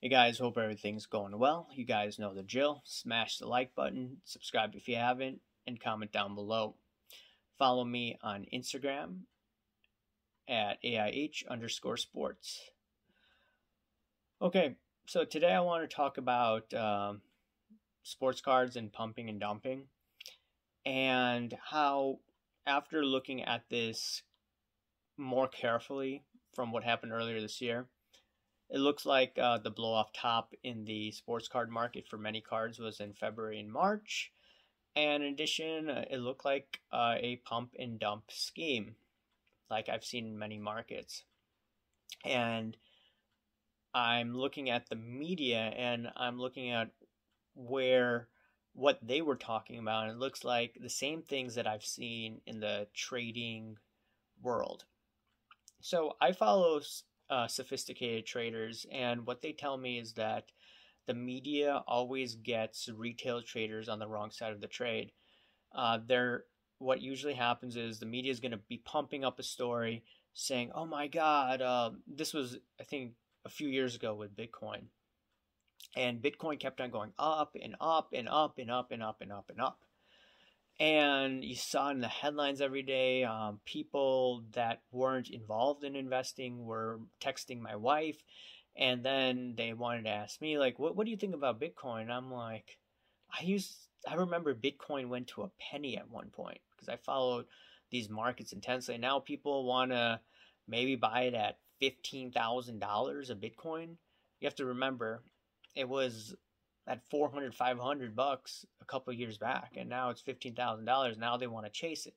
Hey guys, hope everything's going well. You guys know the drill. Smash the like button, subscribe if you haven't, and comment down below. Follow me on Instagram at AIH_sports. Okay, so today I want to talk about sports cards and pumping and dumping, and how, after looking at this more carefully from what happened earlier this year, it looks like the blow off top in the sports card market for many cards was in February and March. And in addition, it looked like a pump and dump scheme, like I've seen in many markets. And I'm looking at the media and I'm looking at what they were talking about. And it looks like the same things that I've seen in the trading world. So I follow sophisticated traders, and what they tell me is that the media always gets retail traders on the wrong side of the trade. They're What usually happens is the media is going to be pumping up a story saying, "Oh my God, this was, I think, a few years ago with Bitcoin, and Bitcoin kept on going up and up and up and up and up and up and up." And you saw in the headlines every day, people that weren't involved in investing were texting my wife, and then they wanted to ask me, like, what do you think about Bitcoin? And I'm like, I remember Bitcoin went to a penny at one point because I followed these markets intensely. And now people want to maybe buy it at $15,000 a Bitcoin. You have to remember, it was at 400, 500 bucks a couple of years back, and now it's $15,000. Now they want to chase it.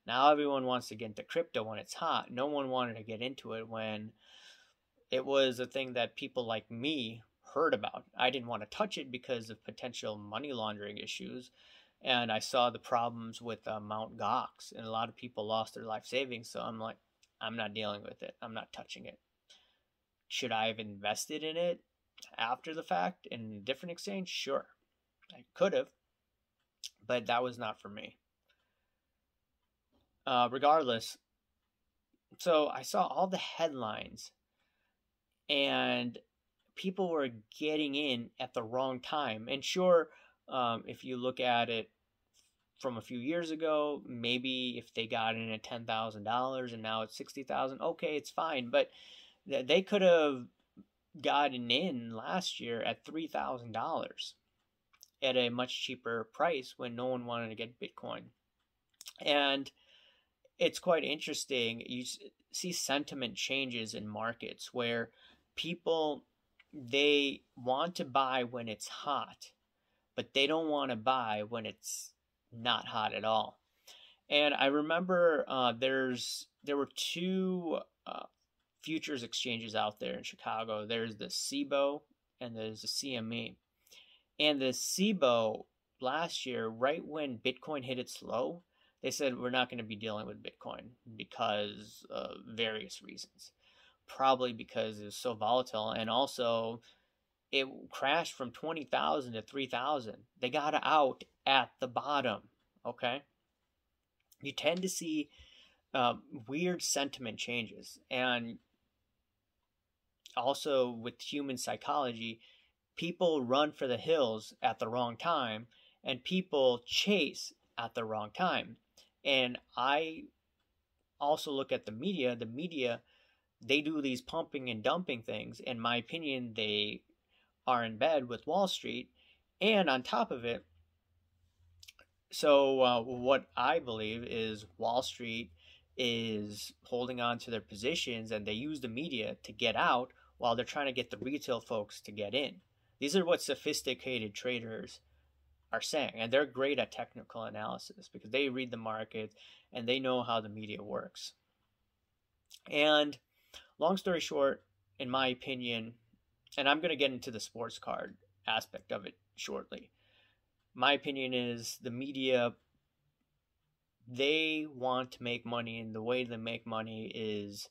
Now everyone wants to get into crypto when it's hot. No one wanted to get into it when it was a thing that people like me heard about. I didn't want to touch it because of potential money laundering issues. And I saw the problems with Mt. Gox, and a lot of people lost their life savings. So I'm like, I'm not dealing with it. I'm not touching it. Should I have invested in it after the fact in a different exchange? Sure, I could have, but that was not for me. Regardless, so I saw all the headlines, and people were getting in at the wrong time. And sure, if you look at it from a few years ago, maybe if they got in at $10,000 and now it's 60,000, okay, it's fine. But they could have gotten in last year at $3,000 at a much cheaper price when no one wanted to get Bitcoin. And it's quite interesting. You see sentiment changes in markets where people, they want to buy when it's hot, but they don't want to buy when it's not hot at all. And I remember there were two futures exchanges out there in Chicago. There's the CBOE and there's the CME. And the CBOE last year, right when Bitcoin hit its low, they said we're not going to be dealing with Bitcoin because of various reasons. Probably because it was so volatile, and also it crashed from 20,000 to 3,000. They got out at the bottom. Okay, you tend to see weird sentiment changes, and also with human psychology, people run for the hills at the wrong time, and people chase at the wrong time. And I also look at the media. The media, they do these pumping and dumping things. In my opinion, they are in bed with Wall Street. And on top of it, so what I believe is Wall Street is holding on to their positions, and they use the media to get out while they're trying to get the retail folks to get in. These are what sophisticated traders are saying, and they're great at technical analysis because they read the market and they know how the media works. And long story short, in my opinion, and I'm going to get into the sports card aspect of it shortly, my opinion is the media, they want to make money, and the way they make money is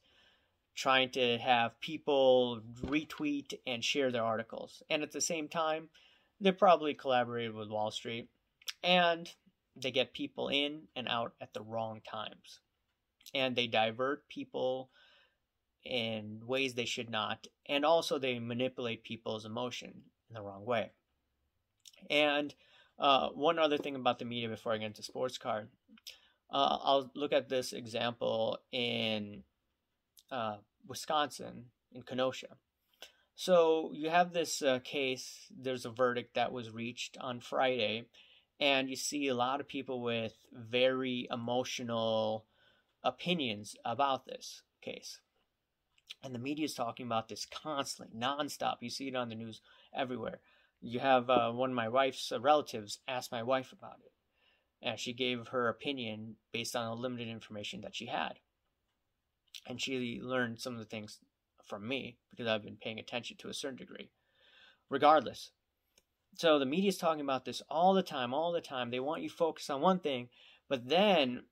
trying to have people retweet and share their articles. And at the same time, they probably collaborated with Wall Street, and they get people in and out at the wrong times. And they divert people in ways they should not, and also they manipulate people's emotion in the wrong way. And one other thing about the media before I get into sports card, I'll look at this example in Wisconsin, in Kenosha. So you have this case, there's a verdict that was reached on Friday, and you see a lot of people with very emotional opinions about this case. And the media is talking about this constantly, nonstop. You see it on the news everywhere. You have one of my wife's relatives ask my wife about it, and she gave her opinion based on the limited information that she had. And she learned some of the things from me because I've been paying attention to a certain degree. Regardless, so the media is talking about this all the time, all the time. They want you focused on one thing, but then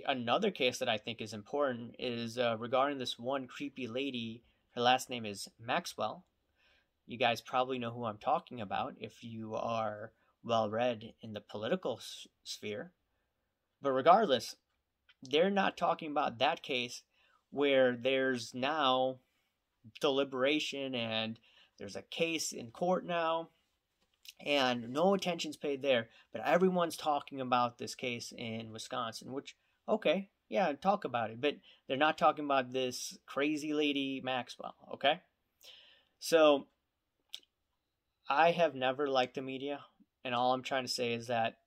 another case that I think is important is regarding this one creepy lady. Her last name is Maxwell. You guys probably know who I'm talking about if you are well read in the political sphere. But regardless, they're not talking about that case where there's now deliberation and there's a case in court now and no attention's paid there, but everyone's talking about this case in Wisconsin, which, okay, yeah, talk about it, but they're not talking about this crazy lady Maxwell, okay? So I have never liked the media, and all I'm trying to say is that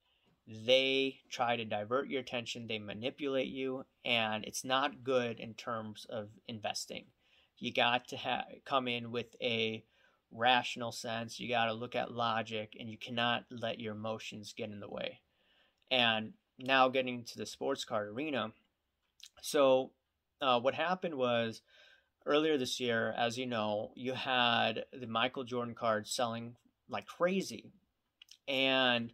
they try to divert your attention, they manipulate you, and it's not good in terms of investing. You got to come in with a rational sense. You got to look at logic, and you cannot let your emotions get in the way. And now getting to the sports card arena. So what happened was earlier this year, as you know, you had the Michael Jordan cards selling like crazy. And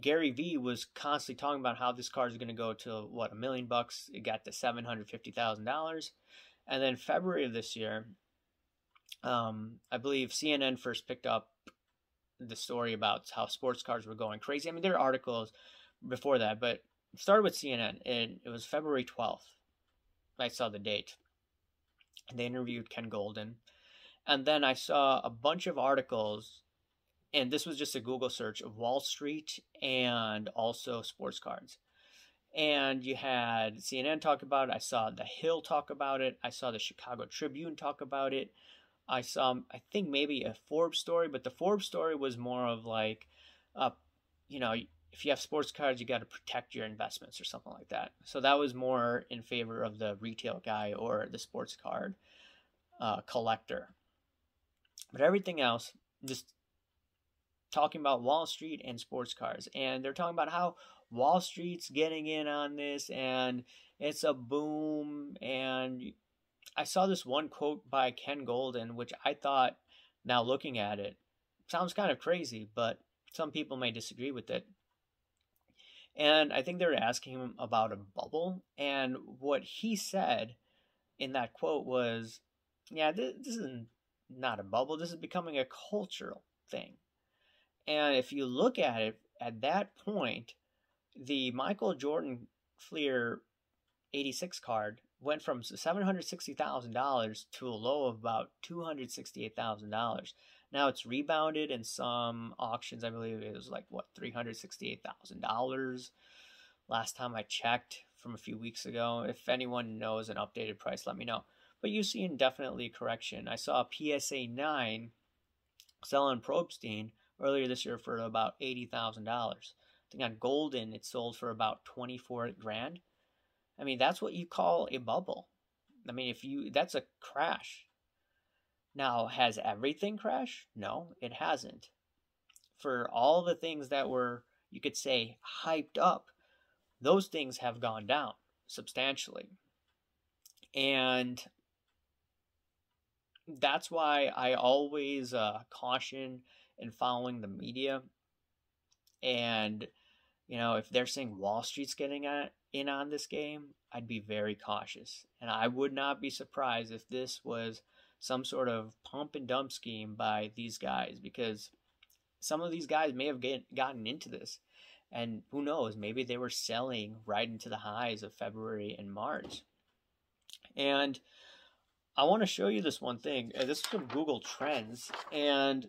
Gary Vee was constantly talking about how this card is going to go to $1 million. It got to $750,000. And then February of this year, I believe CNN first picked up the story about how sports cards were going crazy. I mean, there are articles before that, but it started with CNN, and it was February 12th. I saw the date. And they interviewed Ken Golden. And then I saw a bunch of articles, and this was just a Google search of Wall Street and also sports cards. And you had CNN talk about it. I saw The Hill talk about it. I saw the Chicago Tribune talk about it. I saw, I think maybe a Forbes story, but the Forbes story was more of like, if you have sports cards, you got to protect your investments or something like that. So that was more in favor of the retail guy or the sports card collector. But everything else, just talking about Wall Street and sports cards. And they're talking about how Wall Street's getting in on this and it's a boom. And I saw this one quote by Ken Golden, which I thought, now looking at it, sounds kind of crazy, but some people may disagree with it. And I think they were asking him about a bubble. And what he said in that quote was, yeah, this is not a bubble. This is becoming a cultural thing. And if you look at it, at that point, the Michael Jordan Fleer 86 card went from $760,000 to a low of about $268,000. Now it's rebounded in some auctions. I believe it was like, $368,000 last time I checked from a few weeks ago. If anyone knows an updated price, let me know. But you see indefinitely correction. I saw a PSA 9 selling Probstein earlier this year for about $80,000. I think on Golden it sold for about 24 grand. I mean, that's what you call a bubble. I mean, that's a crash. Now, has everything crashed? No, it hasn't. For all the things that were, you could say, hyped up, those things have gone down substantially. And that's why I always caution in following the media. And, if they're saying Wall Street's getting in on this game, I'd be very cautious. And I would not be surprised if this was some sort of pump and dump scheme by these guys, because some of these guys may have gotten into this. And who knows, maybe they were selling right into the highs of February and March. And I want to show you this one thing. This is from Google Trends, and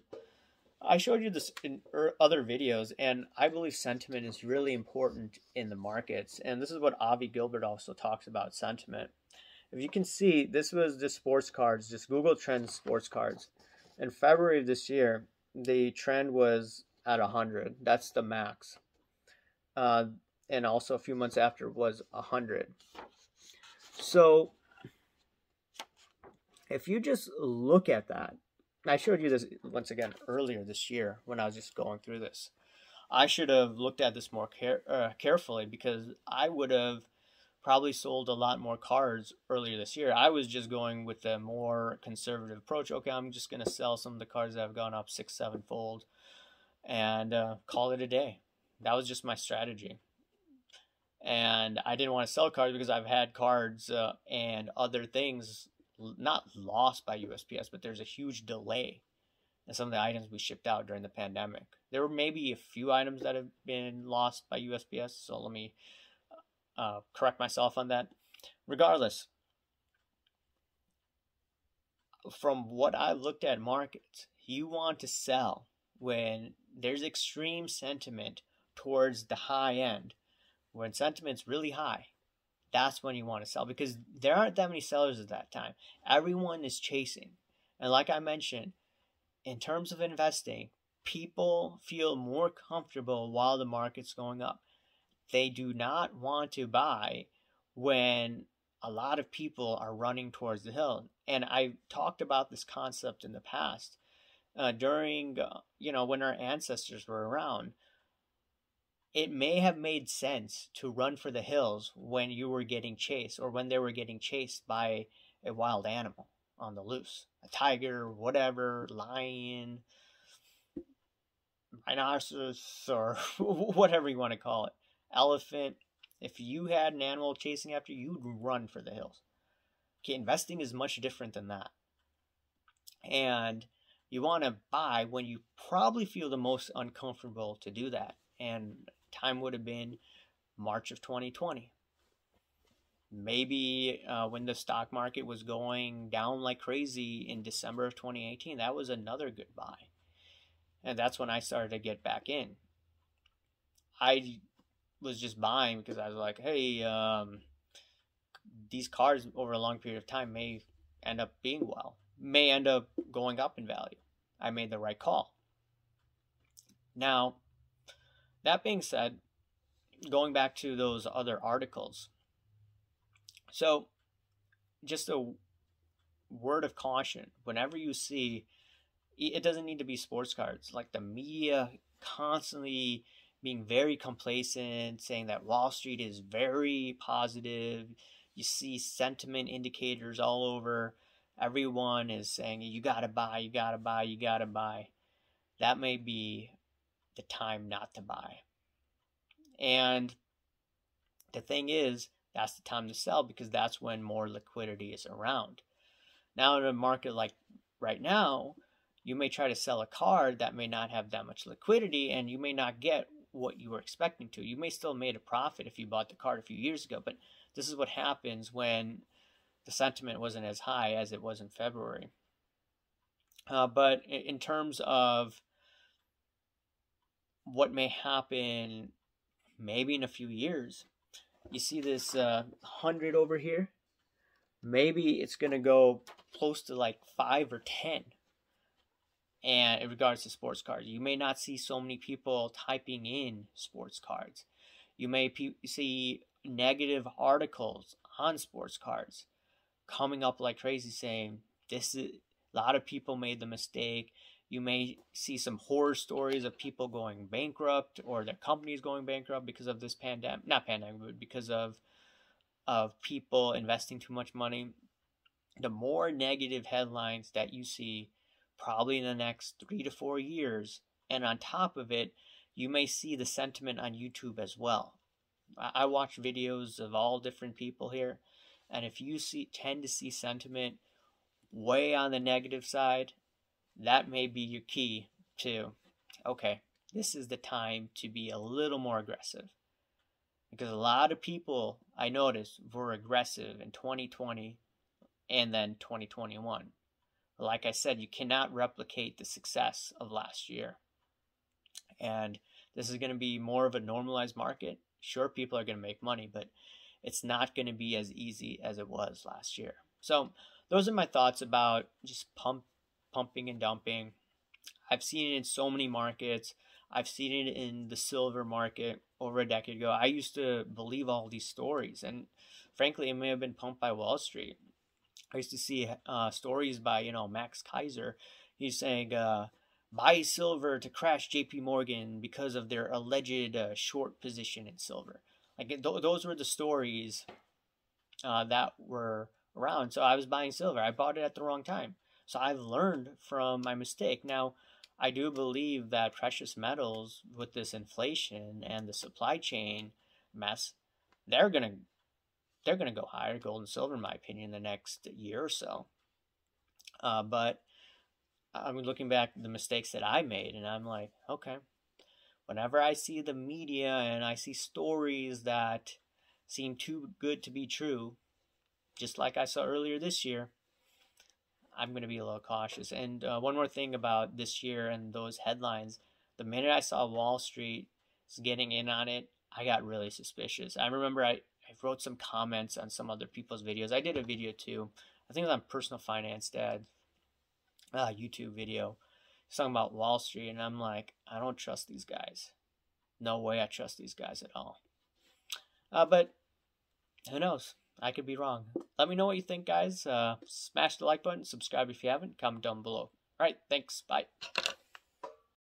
I showed you this in other videos, and I believe sentiment is really important in the markets. And this is what Avi Gilbert also talks about sentiment. If you can see, this was the sports cards, just Google Trends sports cards. In February of this year, the trend was at 100. That's the max. And also a few months after was 100. So if you just look at that, I showed you this once again earlier this year when I was just going through this. I should have looked at this more carefully, because I would have probably sold a lot more cards earlier this year. I was just going with a more conservative approach. Okay, I'm just going to sell some of the cards that have gone up 6-7 fold and call it a day. That was just my strategy. And I didn't want to sell cards because I've had cards and other things not lost by USPS, but there's a huge delay in some of the items we shipped out during the pandemic. There were maybe a few items that have been lost by USPS, so let me correct myself on that. Regardless, from what I've looked at markets, you want to sell when there's extreme sentiment towards the high end. When sentiment's really high, that's when you want to sell, because there aren't that many sellers at that time. Everyone is chasing. And like I mentioned, in terms of investing, people feel more comfortable while the market's going up. They do not want to buy when a lot of people are running towards the hill. And I talked about this concept in the past during, when our ancestors were around. It may have made sense to run for the hills when you were getting chased, or when they were getting chased by a wild animal on the loose. A tiger, whatever, lion, rhinoceros, or whatever you want to call it. Elephant. If you had an animal chasing after you, you'd run for the hills. Okay, investing is much different than that. And you want to buy when you probably feel the most uncomfortable to do that. And time would have been March of 2020. Maybe when the stock market was going down like crazy in December of 2018, that was another good buy. And that's when I started to get back in. I was just buying because I was like, hey, these cars over a long period of time may end up being may end up going up in value. I made the right call. Now, that being said, going back to those other articles. So, just a word of caution. Whenever you see, it doesn't need to be sports cards. Like the media constantly being very complacent, saying that Wall Street is very positive. You see sentiment indicators all over. Everyone is saying, you gotta buy, you gotta buy, you gotta buy. That may be the time not to buy. And the thing is, that's the time to sell, because that's when more liquidity is around. Now in a market like right now, you may try to sell a card that may not have that much liquidity, and you may not get what you were expecting to. You may still made a profit if you bought the card a few years ago, but this is what happens when the sentiment wasn't as high as it was in February. But in terms of what may happen maybe in a few years, you see this 100 over here, maybe it's going to go close to like 5 or 10. And in regards to sports cards, you may not see so many people typing in sports cards. You may see negative articles on sports cards coming up like crazy, saying this is, a lot of people made the mistake. You may see some horror stories of people going bankrupt, or their companies going bankrupt because of this pandemic. Not pandemic, but because of people investing too much money. The more negative headlines that you see, probably in the next 3 to 4 years, and on top of it, you may see the sentiment on YouTube as well. I watch videos of all different people here, and if you tend to see sentiment way on the negative side, that may be your key to, okay, this is the time to be a little more aggressive. Because a lot of people, I noticed, were aggressive in 2020 and then 2021. Like I said, you cannot replicate the success of last year. And this is going to be more of a normalized market. Sure, people are going to make money, but it's not going to be as easy as it was last year. So those are my thoughts about just pumping and dumping. I've seen it in so many markets. I've seen it in the silver market over a decade ago. I used to believe all these stories, and frankly, it may have been pumped by Wall Street. I used to see stories by, Max Kaiser. He's saying, buy silver to crash JP Morgan because of their alleged short position in silver. Like those were the stories that were around. So I was buying silver. I bought it at the wrong time. So I've learned from my mistake. Now, I do believe that precious metals, with this inflation and the supply chain mess, they're gonna go higher, gold and silver, in my opinion, in the next year or so. But I'm looking back at the mistakes that I made, and I'm like, okay, whenever I see the media and I see stories that seem too good to be true, just like I saw earlier this year, I'm going to be a little cautious. And one more thing about this year and those headlines, the minute I saw Wall Street getting in on it, I got really suspicious. I remember I wrote some comments on some other people's videos. I did a video too. I think it was on Personal Finance Dad, YouTube video. He's talking about Wall Street, and I'm like, I don't trust these guys. No way I trust these guys at all. But who knows? I could be wrong. Let me know what you think, guys. Smash the like button, subscribe if you haven't, comment down below. All right, thanks. Bye.